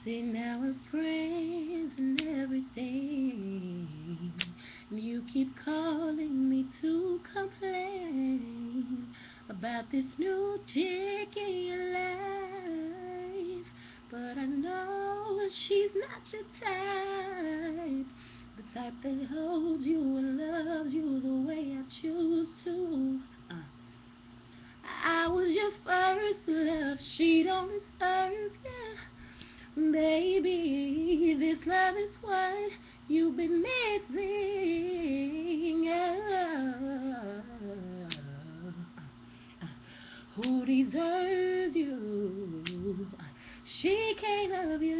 See, now we're friends and everything. You keep calling me to complain about this new chick in your life. But I know she's not your type. The type that holds you and loves you the way I choose to. I was your first love, she don't deserve you. Baby, this love is what you've been missing. Who deserves you? She can't love you